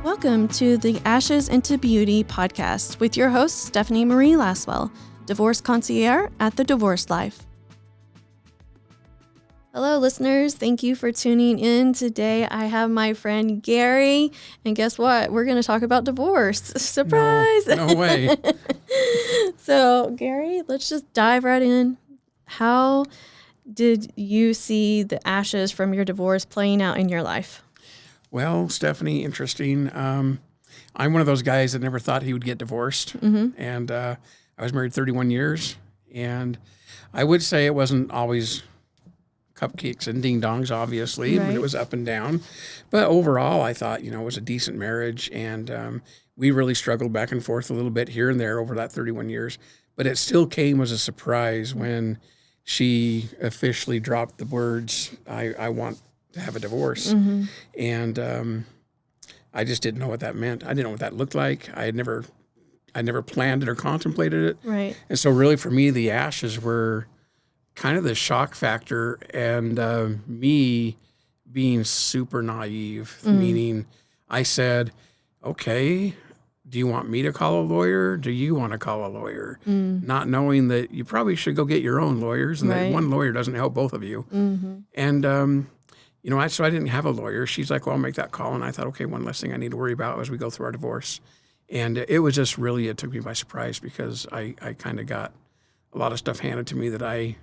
Welcome to the Ashes into Beauty podcast with your host, Stephanie Marie Laswell, divorce concierge at The Divorce Life. Hello, listeners. Thank you for tuning in. Today, I have my friend Gary, and guess what? We're going to talk about divorce. Surprise! No way. So, Gary, let's just dive right in. How did you see the ashes from your divorce playing out in your life? Well, Stephanie, interesting. I'm one of those guys that never thought he would get divorced. And I was married 31 years. And I would say it wasn't always cupcakes and ding-dongs, obviously. Right. But it was up and down. But overall, I thought, it was a decent marriage. And we really struggled back and forth a little bit here and there over that 31 years. But it still came as a surprise when she officially dropped the words, I want to have a divorce. And I just didn't know what that meant. I didn't know what that looked like. I never planned it or contemplated it. Right. And so really for me, the ashes were kind of the shock factor and me being super naive, meaning I said, okay, do you want me to call a lawyer? Do you want to call a lawyer? Not knowing that you probably should go get your own lawyers and that one lawyer doesn't help both of you. And, so I didn't have a lawyer. She's like, well, I'll make that call. And I thought, okay, one less thing I need to worry about as we go through our divorce. And it was just really, it took me by surprise because I kind of got a lot of stuff handed to me that I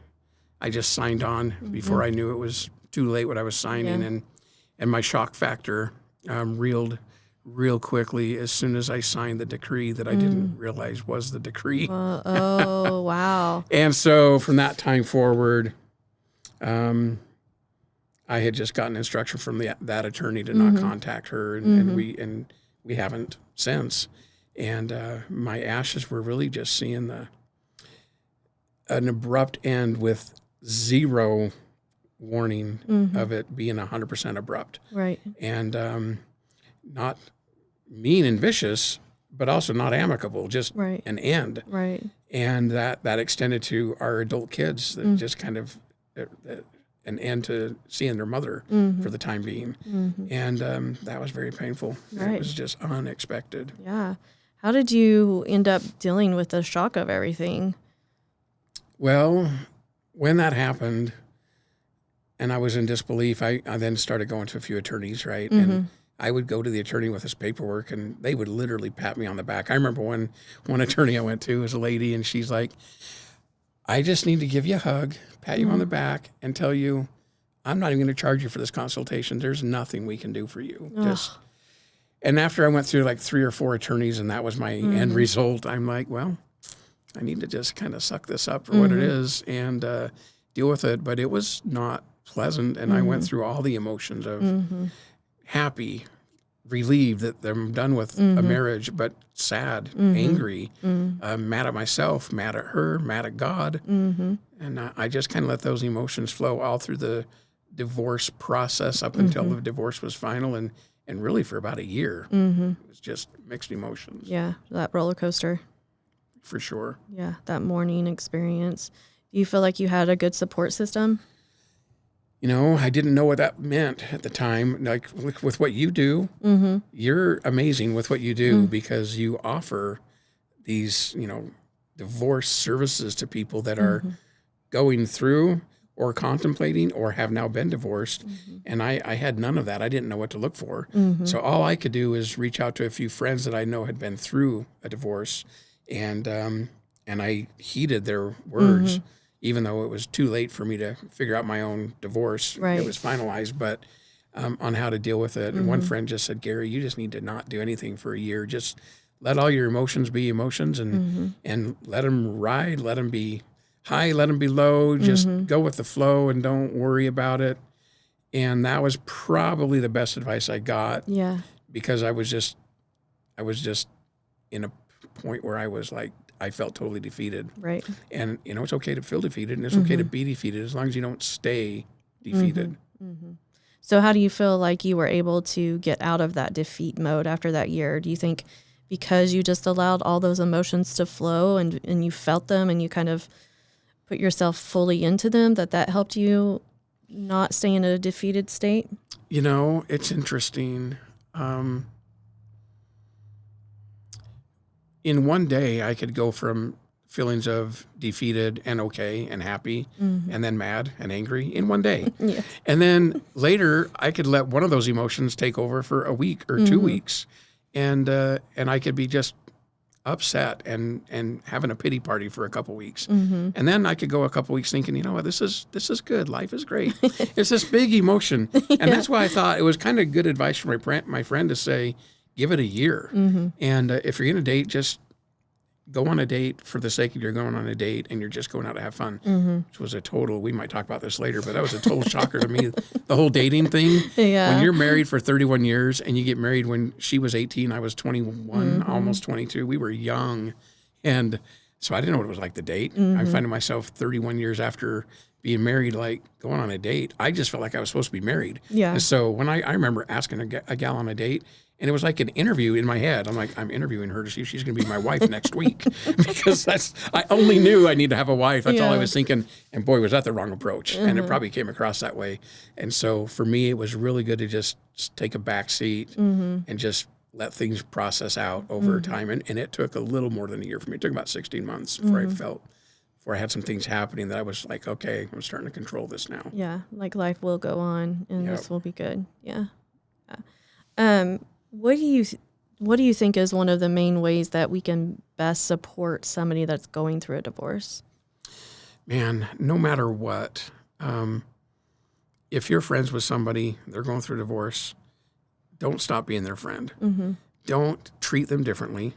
just signed on before I knew it was too late what I was signing. And my shock factor reeled real quickly as soon as I signed the decree that I didn't realize was the decree. Oh, wow. And so from that time forward, I had just gotten instruction from that attorney to not contact her, and we haven't since. And my ashes were really just seeing an abrupt end with zero warning of it being 100% abrupt. Right. And not mean and vicious, but also not amicable, just an end. Right. And that extended to our adult kids, that just kind of an end to seeing their mother for the time being. And that was very painful. Right. It was just unexpected. Yeah. How did you end up dealing with the shock of everything? Well, when that happened and I was in disbelief, I then started going to a few attorneys, right? And I would go to the attorney with this paperwork and they would literally pat me on the back. I remember one attorney I went to was a lady and she's like, I just need to give you a hug, pat you on the back, and tell you I'm not even going to charge you for this consultation. There's nothing we can do for you. And after I went through like 3 or 4 attorneys and that was my end result, I'm like, well, I need to just kind of suck this up for what it is and deal with it. But it was not pleasant. And I went through all the emotions of happy, relieved that I'm done with a marriage, but sad, angry, mad at myself, mad at her, mad at God. And I just kind of let those emotions flow all through the divorce process up until the divorce was final and really for about a year. It was just mixed emotions. Yeah, that roller coaster. For sure. Yeah, that mourning experience. Do you feel like you had a good support system? I didn't know what that meant at the time. Like with what you do, you're amazing with what you do because you offer these, divorce services to people that are going through or contemplating or have now been divorced. And I had none of that. I didn't know what to look for. So all I could do is reach out to a few friends that I know had been through a divorce and I heeded their words. Even though it was too late for me to figure out my own divorce. It was finalized, but on how to deal with it. And one friend just said, Gary, you just need to not do anything for a year. Just let all your emotions be emotions and let them ride, let them be high, let them be low. Just go with the flow and don't worry about it. And that was probably the best advice I got. Yeah. Because I was just in a point where I was like, I felt totally defeated. Right. And, it's okay to feel defeated and it's okay to be defeated as long as you don't stay defeated. So how do you feel like you were able to get out of that defeat mode after that year? Do you think because you just allowed all those emotions to flow and you felt them and you kind of put yourself fully into them, that helped you not stay in a defeated state? It's interesting. in one day, I could go from feelings of defeated and okay and happy and then mad and angry in one day. Yes. And then later, I could let one of those emotions take over for a week or 2 weeks. And I could be just upset and having a pity party for a couple weeks. And then I could go a couple weeks thinking, you know what, this is good. Life is great. It's this big emotion. And that's why I thought it was kind of good advice from my friend to say, give it a year. And if you're going to date, just go on a date for the sake of you're going on a date and you're just going out to have fun, which was we might talk about this later, but that was a total shocker to me. The whole dating thing, when you're married for 31 years and you get married when she was 18, I was 21, almost 22. We were young. And so I didn't know what it was like to date. I find myself 31 years after being married, like going on a date. I just felt like I was supposed to be married. Yeah. And so when I remember asking a gal on a date, and it was like an interview in my head. I'm like, I'm interviewing her to see if she's going to be my wife next week, because I only knew I need to have a wife. That's all I was thinking. And boy, was that the wrong approach. And it probably came across that way. And so for me, it was really good to just take a back seat and just let things process out over time. And it took a little more than a year for me. It took about 16 months before I had some things happening that I was like, okay, I'm starting to control this now. Yeah, like life will go on and this will be good. Yeah. What do you think is one of the main ways that we can best support somebody that's going through a divorce? Man, no matter what, if you're friends with somebody, they're going through a divorce, don't stop being their friend. Don't treat them differently.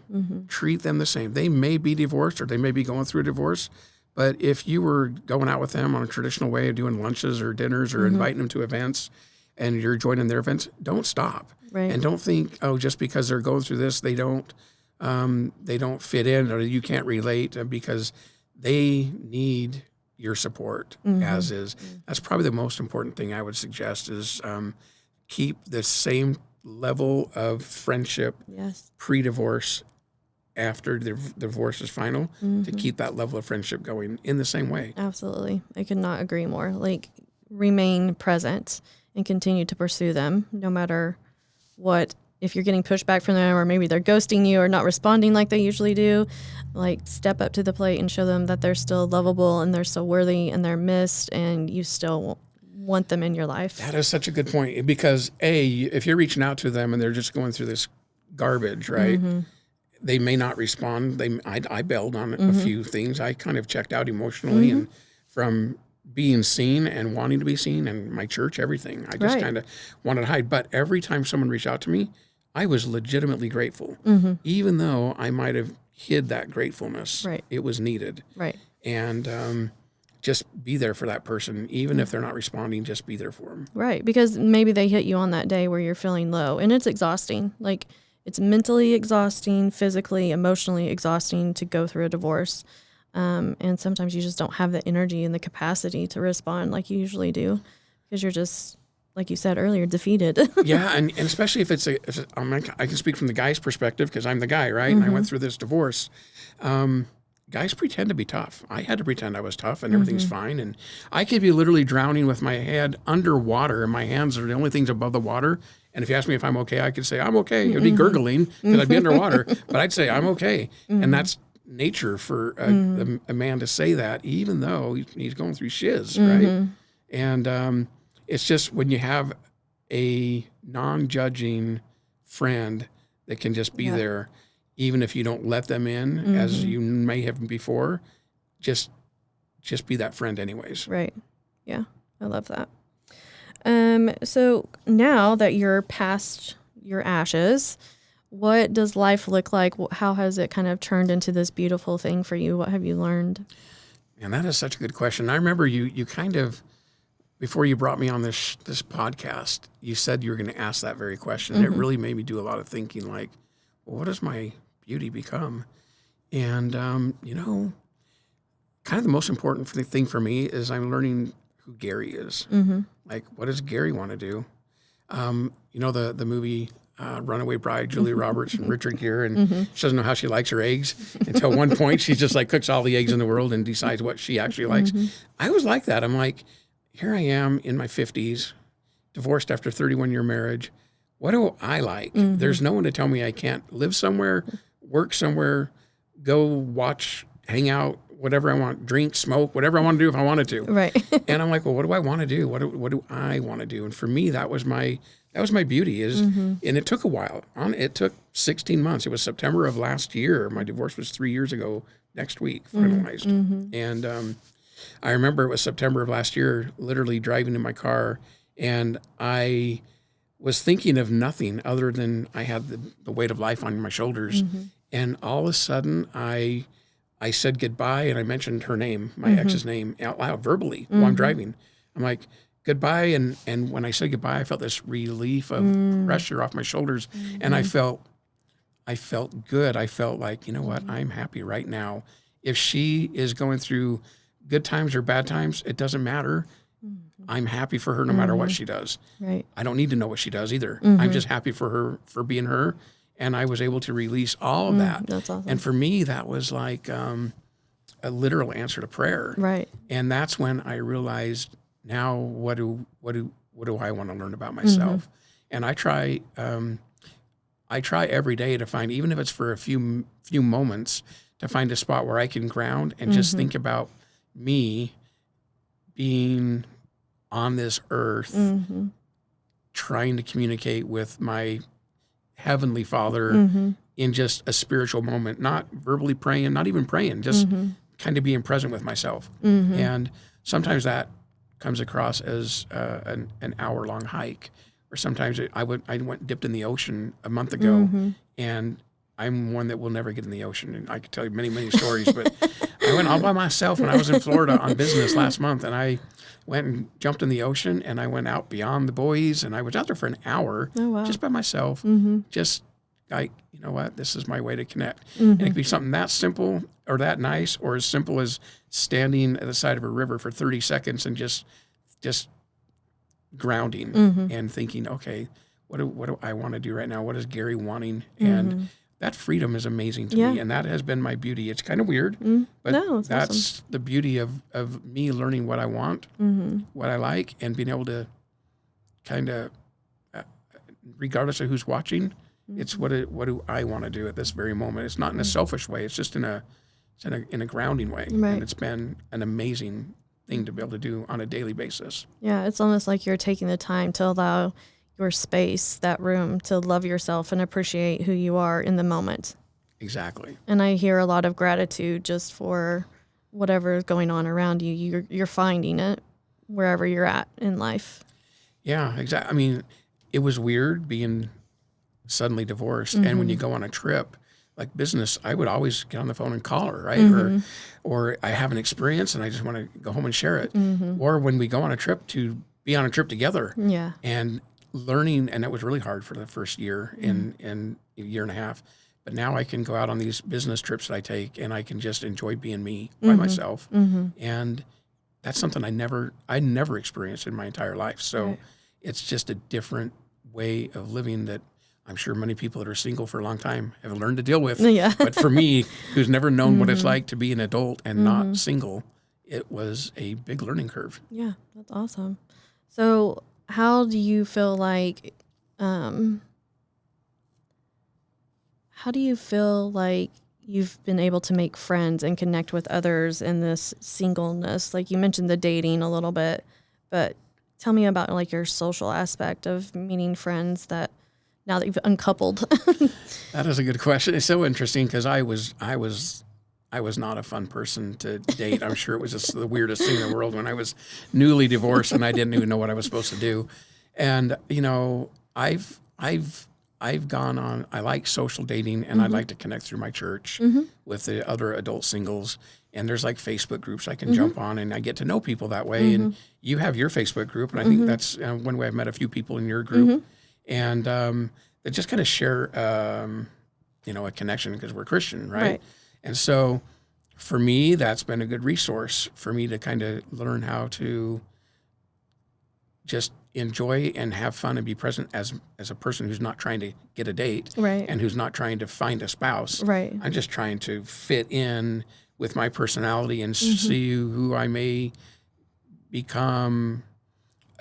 Treat them the same. They may be divorced or they may be going through a divorce, but if you were going out with them on a traditional way of doing lunches or dinners or inviting them to events and you're joining their events, don't stop. Right. And don't think, oh, just because they're going through this, they don't fit in or you can't relate, because they need your support as is. That's probably the most important thing I would suggest is keep the same level of friendship pre-divorce after the divorce is final, to keep that level of friendship going in the same way. Absolutely. I could not agree more. Like, remain present and continue to pursue them no matter what. If you're getting pushback from them or maybe they're ghosting you or not responding like they usually do, like, step up to the plate and show them that they're still lovable and they're still worthy and they're missed and you still want them in your life. That is such a good point, because if you're reaching out to them and they're just going through this garbage, right? They may not respond. I bailed on a few things. I kind of checked out emotionally and from being seen and wanting to be seen, and my church, everything. I just kind of wanted to hide. But every time someone reached out to me, I was legitimately grateful, even though I might have hid that gratefulness. Right. It was needed. Right. And just be there for that person, even if they're not responding. Just be there for them. Right, because maybe they hit you on that day where you're feeling low, and it's exhausting. Like, it's mentally exhausting, physically, emotionally exhausting to go through a divorce. And sometimes you just don't have the energy and the capacity to respond like you usually do, because you're just, like you said earlier, defeated. Yeah, and especially if I can speak from the guy's perspective because I'm the guy, right? And I went through this divorce. Guys pretend to be tough. I had to pretend I was tough and everything's fine. And I could be literally drowning with my head underwater and my hands are the only things above the water. And if you ask me if I'm okay, I could say I'm okay. It would be gurgling because I'd be underwater, but I'd say I'm okay. And that's nature for a man to say that, even though he's going through shiz, right? And it's just when you have a non-judging friend that can just be there, even if you don't let them in as you may have before, just be that friend anyways. Right. Yeah, I love that. So now that you're past your ashes, what does life look like? How has it kind of turned into this beautiful thing for you? What have you learned? And that is such a good question. I remember you kind of, before you brought me on this podcast, you said you were going to ask that very question. And it really made me do a lot of thinking, like, well, what does my beauty become? And, kind of the most important thing for me is I'm learning who Gary is. Like, what does Gary want to do? The movie Runaway Bride, Julia Roberts and Richard Gere, and she doesn't know how she likes her eggs until one point she just like cooks all the eggs in the world and decides what she actually likes. I was like that. I'm like, here I am in my 50s, divorced after 31-year marriage. What do I like? There's no one to tell me I can't live somewhere, work somewhere, go watch, hang out, whatever I want, drink, smoke, whatever I want to do if I wanted to. Right. And I'm like, well, what do I want to do? What do I want to do? And for me, that was my beauty is, and it took a while. It took 16 months. It was September of last year. My divorce was 3 years ago next week, finalized. And I remember it was September of last year, literally driving in my car, and I was thinking of nothing other than I had the weight of life on my shoulders. And all of a sudden I said goodbye, and I mentioned her name, my ex's name, out loud verbally while I'm driving. I'm like, goodbye. And when I said goodbye, I felt this relief of pressure off my shoulders. And I felt good. I felt like, you know what? I'm happy right now. If she is going through good times or bad times, it doesn't matter. I'm happy for her no matter what she does. Right. I don't need to know what she does either. I'm just happy for her, for being her. And I was able to release all of that. That's awesome. And for me, that was like a literal answer to prayer. Right. And that's when I realized, now what do I want to learn about myself? And I try every day to find, even if it's for a few moments, to find a spot where I can ground and just think about me being on this earth, trying to communicate with my Heavenly Father in just a spiritual moment, not verbally praying, not even praying, just kind of being present with myself. And sometimes that comes across as an hour-long hike, or sometimes I went dipped in the ocean a month ago, and I'm one that will never get in the ocean, and I could tell you many, many stories, but I went all by myself when I was in Florida on business last month, and I went and jumped in the ocean, and I went out beyond the buoys, and I was out there for an hour just by myself, just like, you know what, this is my way to connect. And it could be something that simple or that nice, or as simple as standing at the side of a river for 30 seconds and just grounding and thinking, okay, what do I want to do right now? What is Gary wanting? And that freedom is amazing to me, and that has been my beauty. It's kind of weird, but that's awesome. The beauty of me learning what I want, what I like, and being able to kind of, regardless of who's watching, it's what do I want to do at this very moment. It's not in a selfish way. It's just in a grounding way, and it's been an amazing thing to be able to do on a daily basis. Yeah, it's almost like you're taking the time to allow your space, that room, to love yourself and appreciate who you are in the moment. Exactly. And I hear a lot of gratitude just for whatever is going on around you. You're finding it wherever you're at in life. Yeah, exactly. I mean, it was weird being suddenly divorced, and when you go on a trip, like business, I would always get on the phone and call her, right? Or I have an experience and I just want to go home and share it. Or when we go on a trip, to be on a trip together. Yeah. And learning, and that was really hard for the first year and a year and a half. But now I can go out on these business trips that I take, and I can just enjoy being me by myself. And that's something I never experienced in my entire life. So it's just a different way of living that I'm sure many people that are single for a long time have learned to deal with. Yeah. But for me, who's never known what it's like to be an adult and not single, it was a big learning curve. Yeah, that's awesome. So how do you feel like, you've been able to make friends and connect with others in this singleness? Like you mentioned the dating a little bit, but tell me about like your social aspect of meeting friends that now that you've uncoupled. That is a good question. It's so interesting because I was not a fun person to date. I'm sure it was just the weirdest thing in the world when I was newly divorced and I didn't even know what I was supposed to do. And you know, I've gone on. I like social dating, and I like to connect through my church with the other adult singles. And there's like Facebook groups I can jump on, and I get to know people that way. And you have your Facebook group, and I think that's one way I've met a few people in your group, and that just kind of share, a connection because we're Christian, right? And so, for me, that's been a good resource for me to kind of learn how to just enjoy and have fun and be present as a person who's not trying to get a date, and who's not trying to find a spouse. I'm just trying to fit in with my personality and see who I may become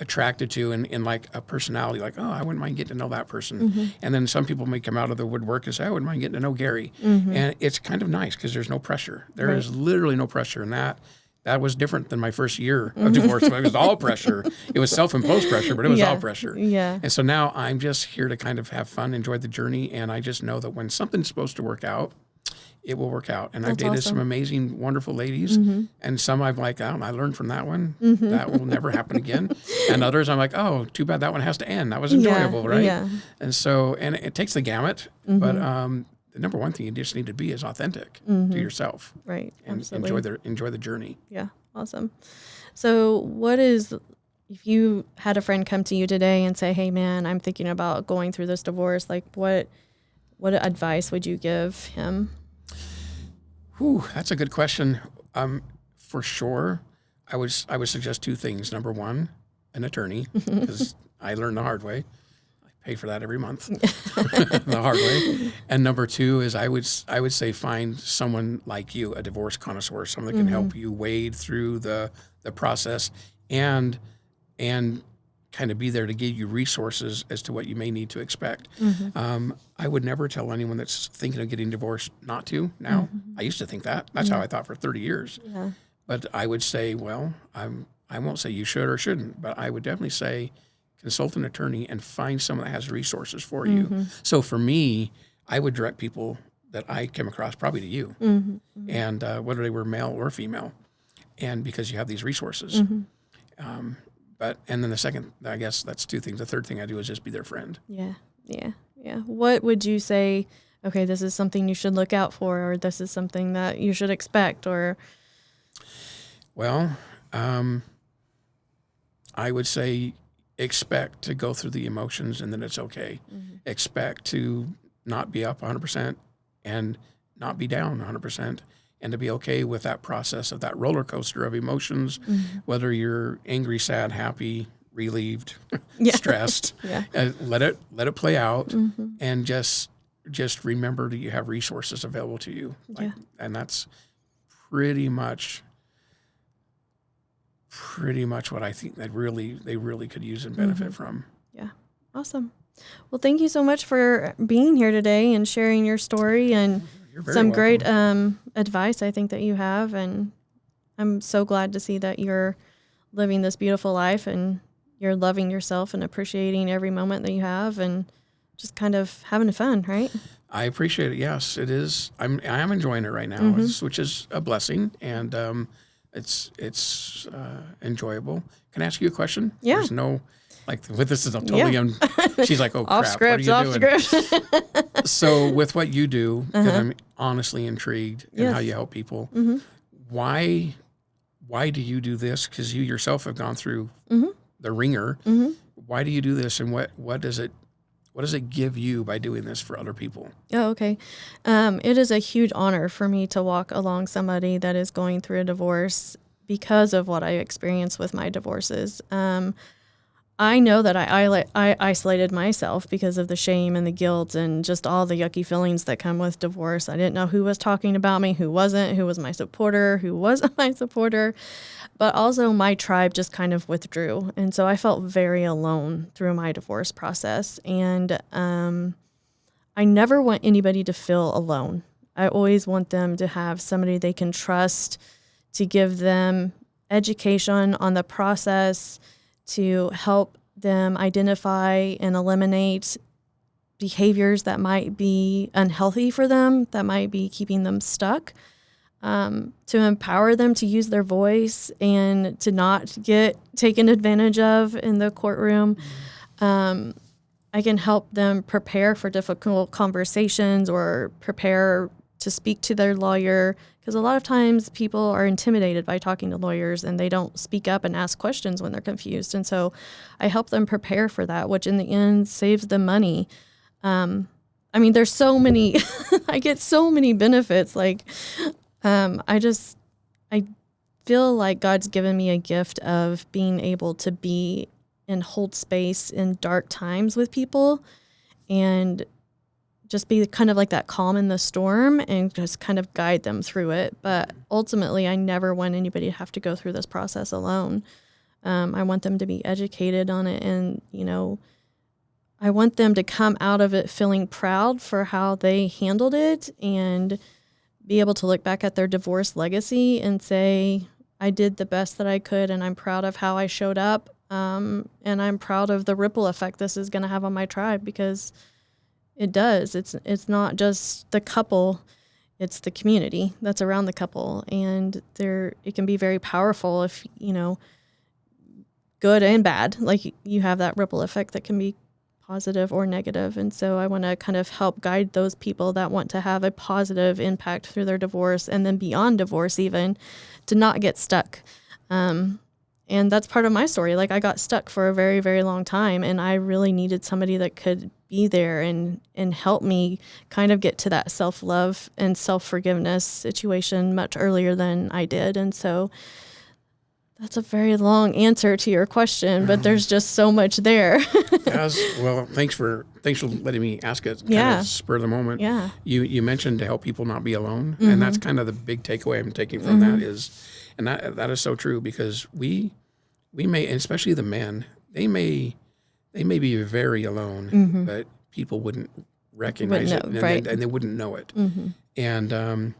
attracted to in like a personality, like, oh, I wouldn't mind getting to know that person. And then some people may come out of the woodwork and say, I wouldn't mind getting to know Gary. And it's kind of nice because there's no pressure. There is literally no pressure in that. That was different than my first year of divorce. It was all pressure. It was self-imposed pressure, but it was all pressure. Yeah. And so now I'm just here to kind of have fun, enjoy the journey. And I just know that when something's supposed to work out, it will work out. And I've dated some amazing, wonderful ladies. And some I'm like, oh, I learned from that one. That will never happen again. And others I'm like, oh, too bad that one has to end. That was enjoyable, right? Yeah. And so, and it takes the gamut. But the number one thing you just need to be is authentic to yourself. Right. And Absolutely. enjoy the journey. Yeah. Awesome. So if you had a friend come to you today and say, hey man, I'm thinking about going through this divorce, like what advice would you give him? Whew, that's a good question. For sure, I would suggest two things. Number one, an attorney, because I learned the hard way. I pay for that every month, the hard way. And number two is I would say find someone like you, a divorce connoisseur, someone that can help you wade through the process and kind of be there to give you resources as to what you may need to expect. I would never tell anyone that's thinking of getting divorced not to now. I used to think that. That's how I thought for 30 years. Yeah. But I would say, well, I won't say you should or shouldn't, but I would definitely say consult an attorney and find someone that has resources for you. So for me, I would direct people that I came across probably to you, and whether they were male or female, and because you have these resources. And then the second, I guess that's two things. The third thing I do is just be their friend. Yeah. What would you say, okay, this is something you should look out for, or this is something that you should expect, or? Well, I would say expect to go through the emotions and then it's okay. Expect to not be up 100% and not be down 100%. And to be okay with that process of that roller coaster of emotions, whether you're angry, sad, happy, relieved, stressed, let it play out, and just remember that you have resources available to you. And that's pretty much what I think that they really could use and benefit from. Yeah. Awesome. Well, thank you so much for being here today and sharing your story and some great advice I think that you have. And I'm so glad to see that you're living this beautiful life and you're loving yourself and appreciating every moment that you have and just kind of having fun, right? I appreciate it. Yes, it is. I am enjoying it right now, which is a blessing, and it's enjoyable. Can I ask you a question? Yeah. There's no, like, with this is totally, she's like, oh, off crap, script, what are you doing? script. So with what you do, because I'm honestly intrigued in how you help people, why do you do this? Because you yourself have gone through the ringer. Why do you do this, and what does it give you by doing this for other people? Oh, okay. It is a huge honor for me to walk along somebody that is going through a divorce because of what I experienced with my divorces. I know that I isolated myself because of the shame and the guilt and just all the yucky feelings that come with divorce. I didn't know who was talking about me, who wasn't, who was my supporter, who wasn't my supporter. But also my tribe just kind of withdrew. And so I felt very alone through my divorce process. And I never want anybody to feel alone. I always want them to have somebody they can trust to give them education on the process, to help them identify and eliminate behaviors that might be unhealthy for them, that might be keeping them stuck, to empower them to use their voice and to not get taken advantage of in the courtroom. I can help them prepare for difficult conversations or prepare to speak to their lawyer, because a lot of times people are intimidated by talking to lawyers and they don't speak up and ask questions when they're confused. And so I help them prepare for that, which in the end saves them money. I mean, there's so many, I get so many benefits. Like, I feel like God's given me a gift of being able to be and hold space in dark times with people and just be kind of like that calm in the storm and just kind of guide them through it. But ultimately, I never want anybody to have to go through this process alone. I want them to be educated on it, and, I want them to come out of it feeling proud for how they handled it and be able to look back at their divorce legacy and say, I did the best that I could, and I'm proud of how I showed up. And I'm proud of the ripple effect this is going to have on my tribe, because it does. It's not just the couple, it's the community that's around the couple. And it can be very powerful if, good and bad. Like, you have that ripple effect that can be positive or negative. And so I want to kind of help guide those people that want to have a positive impact through their divorce, and then beyond divorce even, to not get stuck. And that's part of my story. Like, I got stuck for a very, very long time, and I really needed somebody that could be there and help me kind of get to that self-love and self-forgiveness situation much earlier than I did. And so that's a very long answer to your question, but there's just so much there. Well, thanks for letting me ask it. Yeah. Kind of spur of the moment. Yeah. You mentioned to help people not be alone, and that's kind of the big takeaway I'm taking from that is, and that is so true, because we may, especially the men, they may be very alone, but people wouldn't recognize it, and they wouldn't know it. And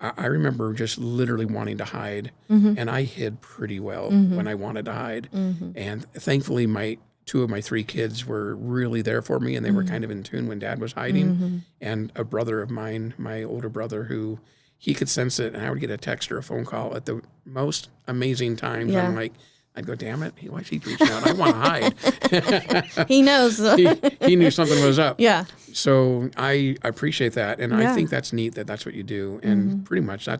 I remember just literally wanting to hide, and I hid pretty well when I wanted to hide. And thankfully, two of my 3 kids were really there for me, and they were kind of in tune when Dad was hiding. And a brother of mine, my older brother, who he could sense it, and I would get a text or a phone call at the most amazing times. Yeah. I'm like, I'd go, damn it, why is he reaching out? I want to hide. He knows. he knew something was up. Yeah. So I appreciate that. And I think that's neat that's what you do. And pretty much I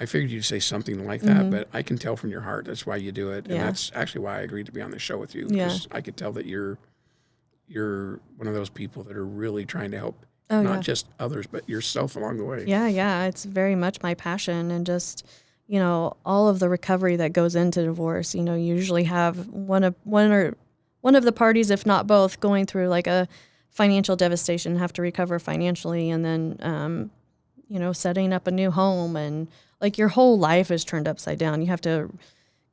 figured you'd say something like that, but I can tell from your heart that's why you do it. And that's actually why I agreed to be on the show with you. Because I could tell that you're one of those people that are really trying to help not just others, but yourself along the way. Yeah. It's very much my passion, and just, all of the recovery that goes into divorce. You usually have one of the parties, if not both, going through like a financial devastation, have to recover financially, and then, setting up a new home, and like your whole life is turned upside down. You have to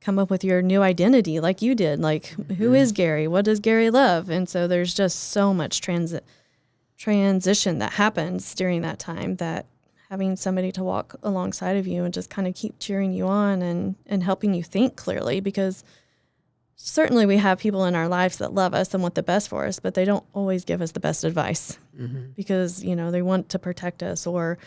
come up with your new identity, like you did. Like, who is Gary? What does Gary love? And so there's just so much transition that happens during that time, that having somebody to walk alongside of you and just kind of keep cheering you on and helping you think clearly, because certainly we have people in our lives that love us and want the best for us, but they don't always give us the best advice because, they want to protect us, or,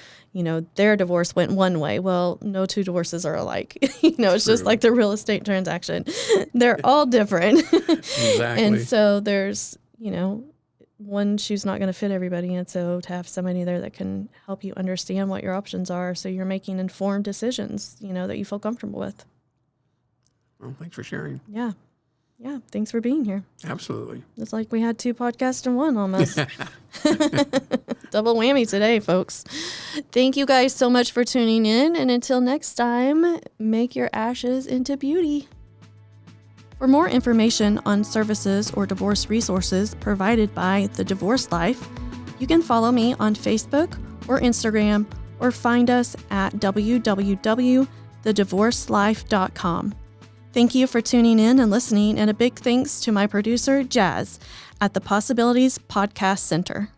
their divorce went one way. Well, no 2 divorces are alike. It's just like the real estate transaction. They're all different. Exactly. And so there's, one shoe's not going to fit everybody. And so to have somebody there that can help you understand what your options are, so you're making informed decisions, that you feel comfortable with. Well, thanks for sharing. Yeah. Thanks for being here. Absolutely. It's like we had 2 podcasts in one almost. Double whammy today, folks. Thank you guys so much for tuning in. And until next time, make your ashes into beauty. For more information on services or divorce resources provided by The Divorce Life, you can follow me on Facebook or Instagram, or find us at www.thedivorcelife.com. Thank you for tuning in and listening, and a big thanks to my producer, Jazz, at the Possibilities Podcast Center.